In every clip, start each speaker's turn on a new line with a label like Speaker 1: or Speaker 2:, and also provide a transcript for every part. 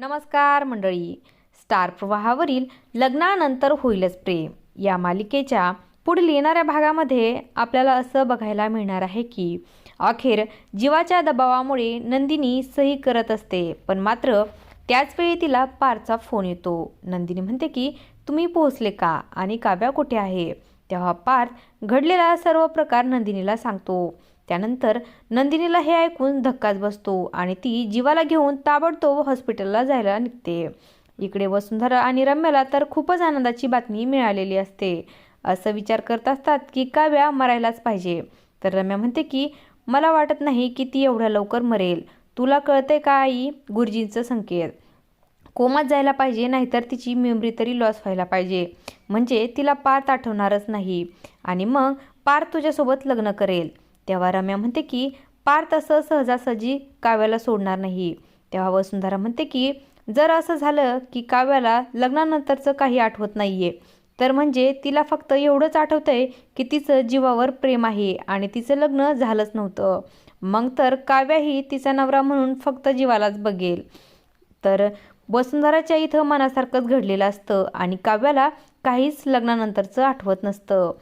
Speaker 1: नमस्कार मंडळी. स्टार प्रवाहावरील लग्नानंतर होईलच प्रेम या मालिकेच्या पुढील येणाऱ्या भागामध्ये आपल्याला असं बघायला मिळणार आहे की अखेर जीवाच्या दबावामुळे नंदिनी सही करत असते, पण मात्र त्याचवेळी तिला पारचा फोन येतो. नंदिनी म्हणते की तुम्ही पोहोचले का आणि काव्या कुठे आहे. तेव्हा पार्थ घडलेला सर्व प्रकार नंदिनीला सांगतो. त्यानंतर नंदिनीला हे ऐकून धक्काच बसतो आणि ती जीवाला घेऊन ताबडतोब हॉस्पिटलला जायला निघते. इकडे वसुंधरा आणि रम्याला तर खूपच आनंदाची बातमी मिळालेली असते. असं विचार करत असतात की काव्या मरायलाच पाहिजे. तर रम्या म्हणते की मला वाटत नाही की ती एवढ्या लवकर मरेल. तुला कळतंय का आई, गुरुजींचं संकेत. कोमात जायला पाहिजे, नाहीतर तिची मेमरी तरी लॉस व्हायला पाहिजे, म्हणजे तिला पार्थ आठवणारच नाही आणि मग पार्थ तुझ्यासोबत लग्न करेल. तेव्हा रम्या म्हणते की पार्थ असं सहजासहजी काव्याला सोडणार नाही. तेव्हा वसुंधरा म्हणते की जर असं झालं की काव्याला लग्नानंतरचं काही आठवत नाहीये, तर म्हणजे तिला फक्त एवढंच आठवतंय की तिचं जीवावर प्रेम आहे आणि तिचं लग्न झालंच नव्हतं. मग तर काव्याही तिचा नवरा म्हणून फक्त जीवालाच बघेल. तर वसुंधराच्या इथं मनासारखंच घडलेलं असतं आणि काव्याला काहीच लग्नानंतरचं आठवत नसतं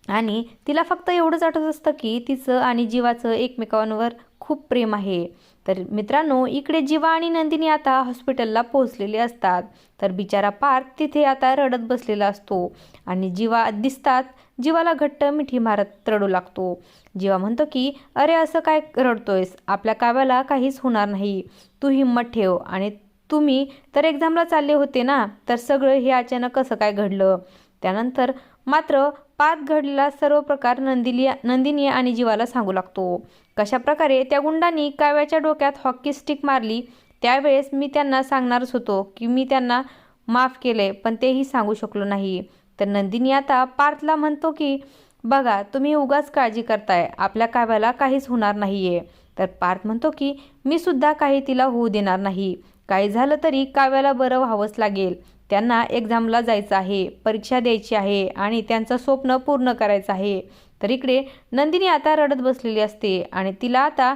Speaker 1: आणि तिला फक्त एवढंच आठवत असतं की तिचं आणि जीवाचं एकमेकांवर खूप प्रेम आहे. तर मित्रांनो, इकडे जीवा आणि नंदिनी आता हॉस्पिटलला पोहोचलेले असतात. तर बिचारा पार्थ तिथे आता रडत बसलेला असतो आणि जीवा दिसतात जीवाला घट्ट मिठी मारत रडू लागतो. जीवा म्हणतो की अरे असं काय रडतोयस, आपल्या काव्याला काहीच होणार नाही, तू हिंमत ठेव. आणि तुम्ही तर एक्झामला चालले होते ना, तर सगळं हे अचानक कसं काय घडलं. त्यानंतर मात्र पार्थ घडलेला सर्व प्रकार नंदिनी आणि जीवाला सांगू लागतो. कशा प्रकारे त्या गुंडांनी काव्याच्या डोक्यात हॉकी स्टिक मारली, त्यावेळेस मी त्यांना सांगणारच होतो की मी त्यांना माफ केले, पण तेही सांगू शकलो नाही. तर नंदिनी आता पार्थला म्हणतो की बघा, तुम्ही उगाच काळजी करताय, आपल्या काव्याला काहीच होणार नाहीये. तर पार्थ म्हणतो की मी सुद्धा काही तिला होऊ देणार नाही. काही झालं तरी काव्याला बरं व्हावंच लागेल. त्यांना एक्झामला जायचं आहे, परीक्षा द्यायची आहे आणि त्यांचं स्वप्न पूर्ण करायचं आहे. तर इकडे नंदिनी आता रडत बसलेली असते आणि तिला आता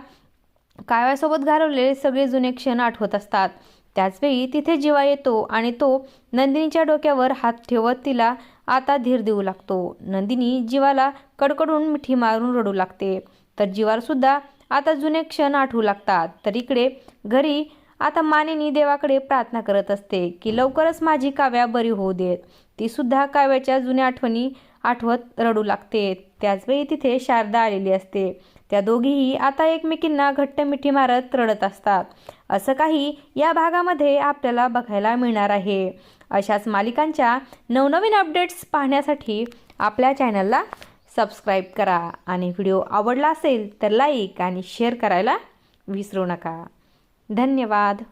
Speaker 1: काव्यासोबत घालवलेले सगळे जुने क्षण आठवत असतात. त्याचवेळी तिथे जीवा येतो आणि तो नंदिनीच्या डोक्यावर हात ठेवत तिला आता धीर देऊ लागतो. नंदिनी जीवाला कडकडून मिठी मारून रडू लागते. तर जीवाला सुद्धा आता जुने क्षण आठवू लागतात. तर इकडे घरी आता मानिनी देवाकडे प्रार्थना करत असते की लवकरच माझी काव्या बरी होऊ देत. ती सुद्धा काव्याच्या जुन्या आठवणी आठवत रडू लागते. त्याचवेळी तिथे शारदा आलेली असते. त्या दोघीही आता एकमेकींना घट्ट मिठी मारत रडत असतात. असं काही या भागामध्ये आपल्याला बघायला मिळणार आहे. अशाच मालिकांच्या नवनवीन अपडेट्स पाहण्यासाठी आपल्या चॅनलला सबस्क्राईब करा आणि व्हिडिओ आवडला असेल तर लाईक आणि शेअर करायला विसरू नका. धन्यवाद.